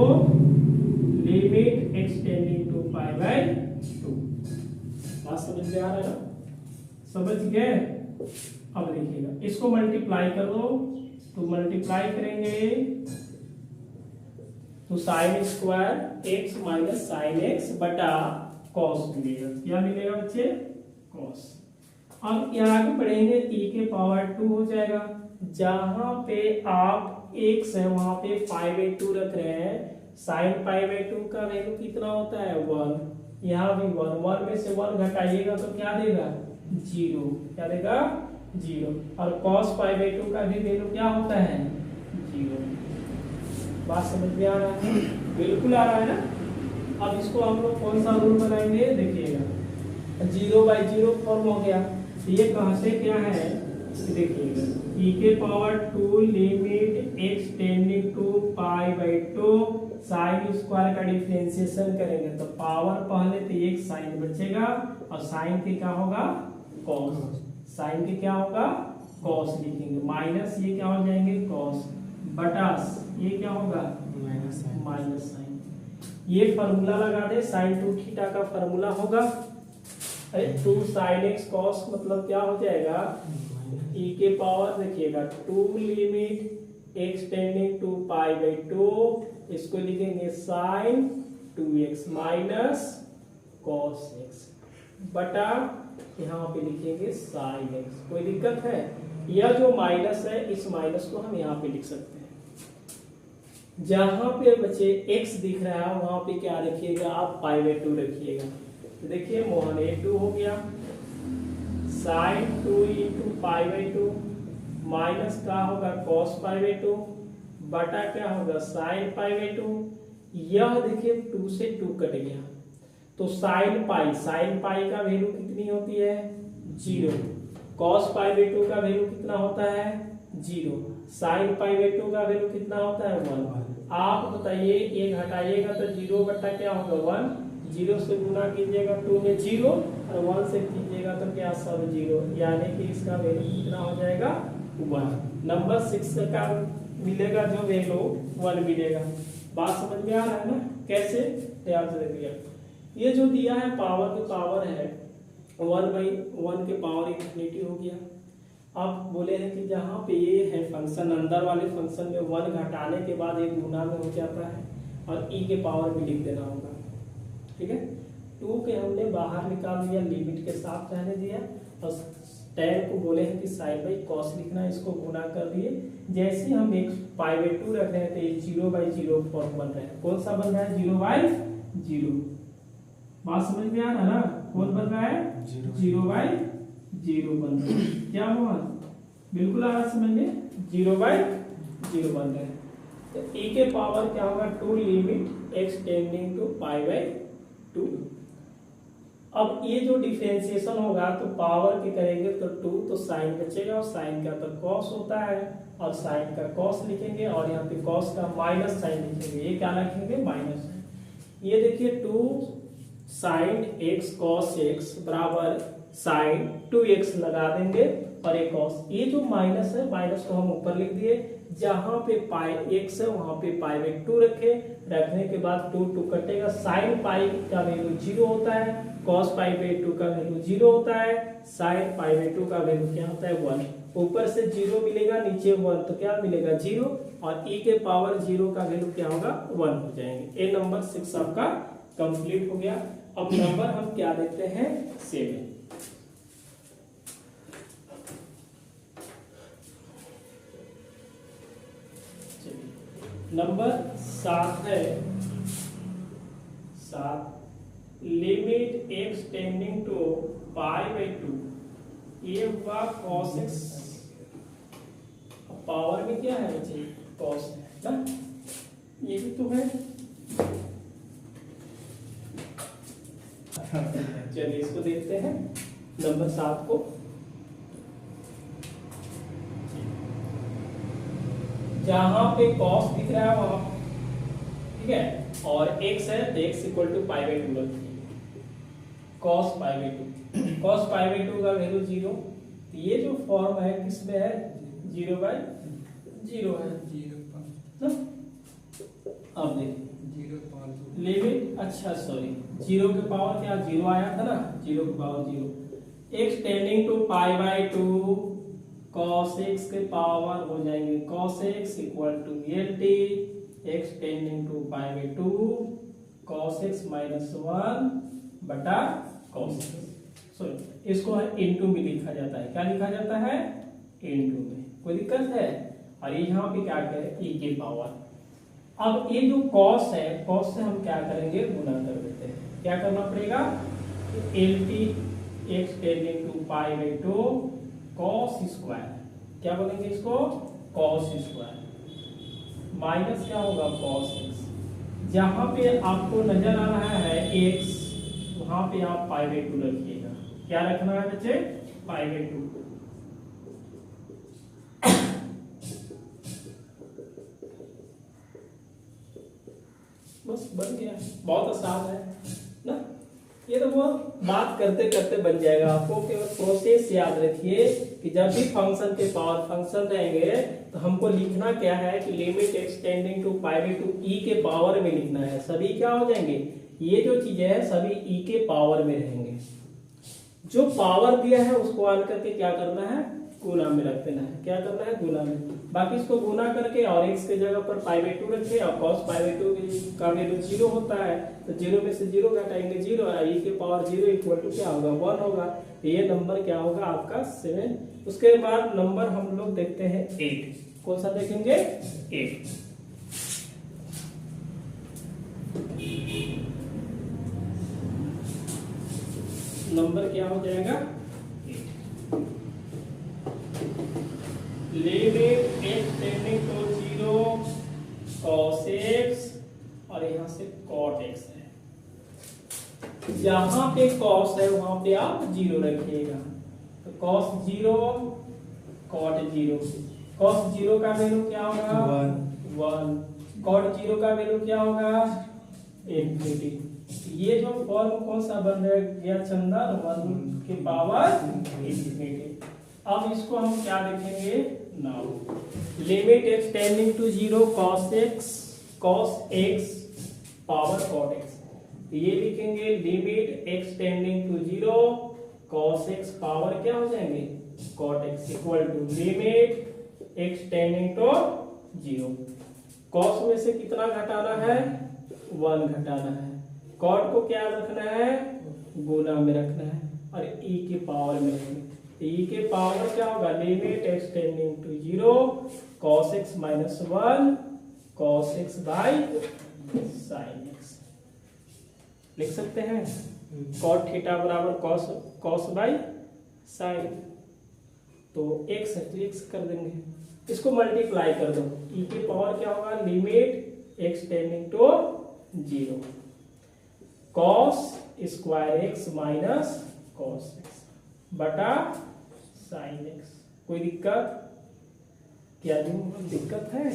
limit x tending to pi by 2। बात समझ में आ रहा है ना? समझ गए? अब लिखिएगा, इसको मल्टीप्लाई कर दो। तो मल्टीप्लाई करेंगे तो sign square x minus sine x बटा कॉस मिलेगा। क्या मिलेगा बच्चे? कॉस। अब यहाँ आगे पढ़ेंगे e के पावर 2 हो जाएगा। जहां पे आप x है वहां पे पाई बाय 2 रख रहे हैं। साइन पाई बाय 2 का वैल्यू कितना होता है? 1। यहाँ भी 1 में से 1 घटाइएगा तो क्या देगा? 0। क्या देगा? 0। और cos पाई बाय 2 का भी वैल्यू क्या होता है? 0। बात समझ में आ रहा है? बिल्कुल आ रहा है ना? अब इसको हम लोग कौन सा रूल बनाएंगे देखिएगा। 0/0 फॉर्म हो गया। ये कहां से क्या है देखिएगा, e के power 2 limit x tending to pi by 2 sine square का डिफरेंशिएशन करेंगे तो पावर पहले तो एक साइन बचेगा और साइन के क्या होगा? कॉस। साइन के क्या होगा? कॉस लिखेंगे। माइनस ये क्या हो जाएंगे? कॉस बटा ये क्या होगा? Minus sign. ये फॉर्मूला लगा दे, साइन 2 थीटा का फॉर्मूला होगा 2 sin x cos मतलब क्या हो जाएगा? e के पावर देखिएगा 2 limit x tending to pi by 2, इसको लिखेंगे sin 2x minus cos x बटा यहाँ पे लिखेंगे sin x। कोई दिक्कत है? यह जो माइनस है इस माइनस को हम यहाँ पे लिख सकते हैं। जहां पे बच्चे x दिख रहा है वहां पे क्या रखिएगा आप? पाई बाय 2 रखिएगा। तो देखिए मोहन a2 हो गया sin 2 into pi by 2 minus का होगा cos पाई बाय 2 बटा क्या होगा? sin pi by 2। यह देखिए 2 से 2 कट गया तो sin पाई का वैल्यू कितनी होती है? 0। cos पाई बाय 2 का वैल्यू कितना होता है? 0। sin पाई बाय 2 का वैल्यू कितना होता है? 1। आप बताइए ये घटाइएगा तो 0 बटा क्या होगा? 1। 0 से गुना कीजिएगा 2 में 0 और 1 से कीजिएगा तो क्या? सब 0। यानी कि इसका वैल्यू कितना हो जाएगा? 1। नंबर 6 का मिलेगा जो वैल्यू 1 मिलेगा। बात समझ में आ रहा है ना? कैसे? ध्यान से देखिए, ये जो दिया है पावर की पावर है 1/1 के पावर इंफिनिटी हो गया। अब बोले हैं कि जहाँ पे ये है फंक्शन अंदर वाले फंक्शन में 1 घटाने के बाद एक गुना में हो जाता है और e के पावर भी लिख देना होगा। ठीक है? 2 के हमने बाहर निकाल दिया, लिमिट के साथ रहने दिया और tan को बोले हैं कि sin बाई cos लिखना, इसको गुना कर दिए। जैसे हम एक पाई बाय 2 रख रहे हैं तो ये 0/0 फॉर्म बन रहा है। कौन सा बन रहा है? 0/0। बात समझ में आ रहा है ना? कौन बन रहा है? 0/0 बन रहा है। क्या हुआ? बिल्कुल आ रहा समझ में? 0/0 बन रहा है। तो e के पावर क्या होगा? 2 limit x tending to pi by 2। अब ये जो डिफरेंशिएशन होगा तो पावर के करेंगे तो 2 तो साइन बचेगा और साइन का तो कॉस होता है और साइन का कॉस लिखेंगे और यहाँ पे कॉस का माइनस साइन लिखेंगे। ये क्या लिखेंगे? माइनस। ये देखिए 2 साइन x cos x बराबर साइन 2x लगा देंगे और एक कॉस। ये जो माइनस है माइनस को हम ऊपर लिख दिए। जहां पे पाई x है वहां पे पाई बाय 2 रखे। रखने के बाद 2 कटेगा। साइन पाई का वैल्यू 0 होता है, cos पाई बाय 2 का वैल्यू 0 होता है, साइन पाई बाय 2 का वैल्यू क्या होता है? 1। ऊपर से 0 मिलेगा, नीचे 1 तो क्या मिलेगा? 0 और e के पावर 0 का वैल्यू क्या होगा? 1 हो जाएंगे। ये नंबर 6 आपका कंप्लीट हो गया। अब नंबर हम क्या देते हैं? 7। नंबर 7 है 7 limit x tending to pi by 2। ये हुआ cos x पावर में क्या है बच्चे, कॉस है ना, ये भी तो है। चलिए इसको देखते हैं नंबर 7 को। जहां पे कॉस दिख रहा है वहां, ठीक है, और x है तो x equal to pi by 2 रखिए, cos pi by 2, cos pi by 2 का वैल्यू 0, तो ये जो फॉर्म है किसमें है, 0/0 है ना। अब देखिए लिमिट, अच्छा सॉरी, 0 के पावर क्या 0 आया था ना, 0 के power 0, x tending to pi by 2 cos x के पावर हो जाएंगे cos x equal to LT x tending to pi by 2 cos x minus 1 बटा cos x। सॉरी, इसको इनटू में लिखा जाता है, क्या लिखा जाता है, इनटू में, कोई दिक्कत है। और ये यहाँ पे क्या करें, e के पावर। अब ये जो cos है, cos से हम क्या करेंगे, गुना कर देते हैं, क्या करना पड़ेगा, LT x tending to pi by 2 cos square, क्या बोलेंगे इसको, cos स्क्वायर माइनस क्या होगा, cos x। जहां पे आपको नजर आ रहा है x, वहां पे आप पाई बाई 2 रखिएगा, क्या रखना है बच्चे, पाई बाई 2। बस बन गया, बहुत आसान है ना, ये तो वो बात करते करते बन जाएगा। आपको केवल प्रोसेस याद रखिए कि जब भी फंक्शन के पावर फंक्शन रहेंगे तो हमको लिखना क्या है कि limit x tending to pi by 2 e के पावर में लिखना है। सभी क्या हो जाएंगे, ये जो चीजें है सभी e के पावर में रहेंगे। जो पावर दिया है उसको आन करके क्या करना है, गुना में रख देना है, क्या करना है, गुना में। बाकी इसको गुना करके और x के जगह पर पाई बाई 2 रखे, और cos पाई बाई 2 का वैल्यू 0 होता है, तो 0 में से 0 घटाएंगे 0, e के पावर 0 इक्वल टू क्या होगा, 1 होगा। तो ये नंबर क्या होगा आपका 7। उसके बाद नंबर हम लोग देखते हैं 8, कौन सा देखेंगे, 8। नंबर क्या हो जाएगा, limit x tending to 0 cos x, और यहां से cot x है। जहां पे cos है वहां पे आप 0 रखिएगा, तो cos 0 cot 0, cos 0 का वैल्यू क्या होगा, 1, cot 0 का वैल्यू क्या होगा, इंफिनिटी। ये जो फॉर्म कौन सा बन गया चंदा, 1 के पावर इंफिनिटी। अब इसको हम क्या देखेंगे, now limit x tending to 0 cos x power cot x, ये लिखेंगे limit x tending to 0 cos x power क्या हो जाएंगे, cot x equal to limit x tending to 0। cos में से कितना घटाना है, 1 घटाना है, cot को क्या रखना है, गुना में रखना है, और e के पावर में रखना है। e के पावर क्या होगा, limit x tending to 0 cos x minus 1 cos x by sin x, लिख सकते हैं, cot थीटा बराबर cos बाई sin, तो x है तो x कर देंगे, इसको मल्टीप्लाई कर दो, e के पावर क्या होगा, limit x tending to 0 cos square x minus cos x बटा sin x। कोई दिक्कत, क्या दिक्कत है।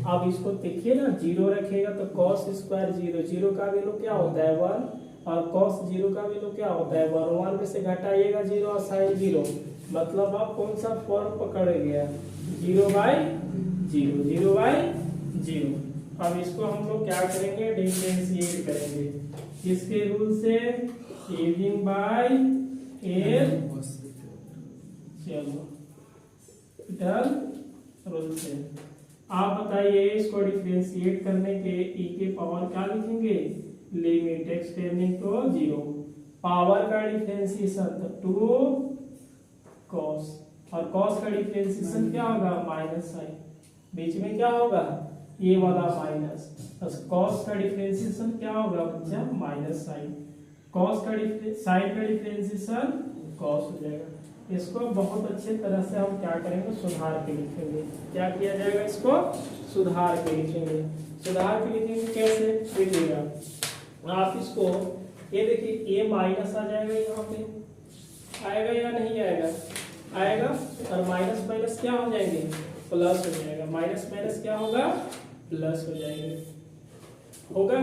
अब इसको देखिए ना, 0 रखेगा तो cos स्क्वायर 0, 0 का वैल्यू क्या होता है 1, और cos 0 का वैल्यू क्या होता है 1, 1 में से घटाइएगा 0 और sin 0, मतलब आप कौन सा फॉर्म पकड़ गया, 0/0, 0/0। अब इसको हम लोग क्या करेंगे, डिफरेंशिएट करेंगे, किसके रूल से, यूजिंग बाय एल, चलो डन रूल से। आप बताइए इसको डिफरेंशिएट करने के e के पावर क्या लिखेंगे, limit x tending to 0, power का डिफरेंशिएशन तो 2 cos, और cos का डिफरेंशिएशन क्या होगा, माइनस साइन, बीच में क्या होगा, ये वाला माइनस, cos का डिफरेंशिएशन क्या होगा बच्चा, माइनस साइन, cos का साइन का डिफरेंशिएशन cos हो जाएगा। इसको बहुत अच्छे तरह से हम क्या करेंगे, सुधार के लिखेंगे। क्या किया जाएगा, इसको सुधार के लिखेंगे। सुधार के लिखेंगे कैसे, देखिएगा आप इसको, ये देखिए ए माइनस आ जाएगा, यहाँ पे आएगा या नहीं आएगा, आएगा। और माइनस माइनस क्या हो जाएंगे, प्लस हो जाएगा। माइनस माइनस क्या होगा, प्लस हो जाएंगे, होगा।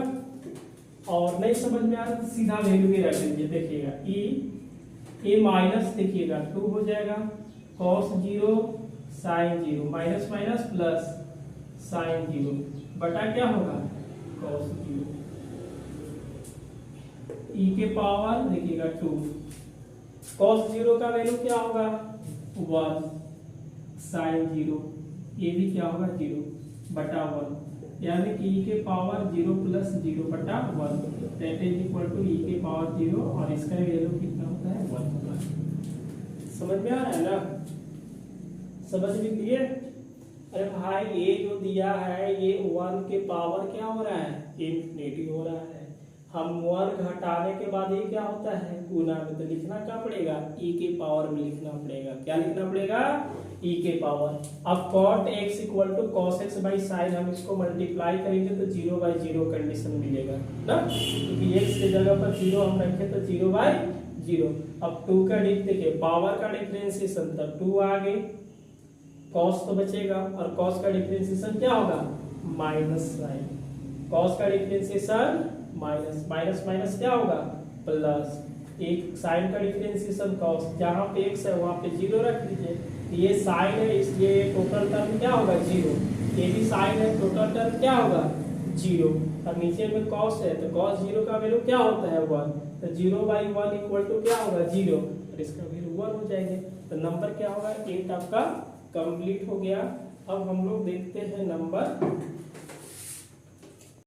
और नहीं समझ में आ रहा तो सीधा वैल्यू भी रख लीजिए। देखिएगा ए माइनस, देखिएगा 2 हो जाएगा, cos 0 sin 0, minus minus plus sin 0 बटा क्या होगा, cos 0, e के पावर देखिएगा 2, cos 0 का वैल्यू क्या होगा 1, sin 0 ये भी क्या होगा 0 बटा 1, यानी कि e के पावर 0 प्लस 0 बटा 1 that is equal to e के पावर 0, और इसका वैल्यू कितना होता है 1 होगा। समझ में आ रहा है ना, समझ में लिए। अरे भाई ये जो दिया है ये 1 के पावर क्या हो रहा है, इंफिनिटी हो रहा है। हम 1 घटाने के बाद ये क्या होता है, गुना में, तो लिखना क्या पड़ेगा, e के पावर में लिखना पड़ेगा। क्या लिखना पड़ेगा, e के पावर। अब cot x equal to cos x by sine, हम इसको मल्टीप्लाई करेंगे तो 0 बाई 0 कंडीशन मिलेगा ना, क्योंकि x के जगह पर 0 हम रखें तो 0 बाई 0। अब 2 का देखिए पावर का डिफरेंशिएशन, तब 2 आगे, cos तो बचेगा, और cos का डिफरेंशिएशन क्या होगा, माइनस साइन। cos का डिफरेंशिएशन माइनस, माइनस माइनस क्या होगा, प्लस। एक साइन का डिफरेंशिएशन cos, जहां पे x है वहां पे 0 रख लीजिए। ये साइन है इसलिए टोटल टर्म क्या होगा 0, ये भी साइन है, टोटल टर्म क्या होगा 0, और नीचे में cos है तो cos 0 का वैल्यू क्या होता है 1, तो 0 बाई 1 इक्वल टू क्या होगा 0, और इसका वैल्यू 1 हो जाएंगे। तो नंबर क्या होगा 8 आपका कंप्लीट हो गया। अब हम लोग देखते हैं नंबर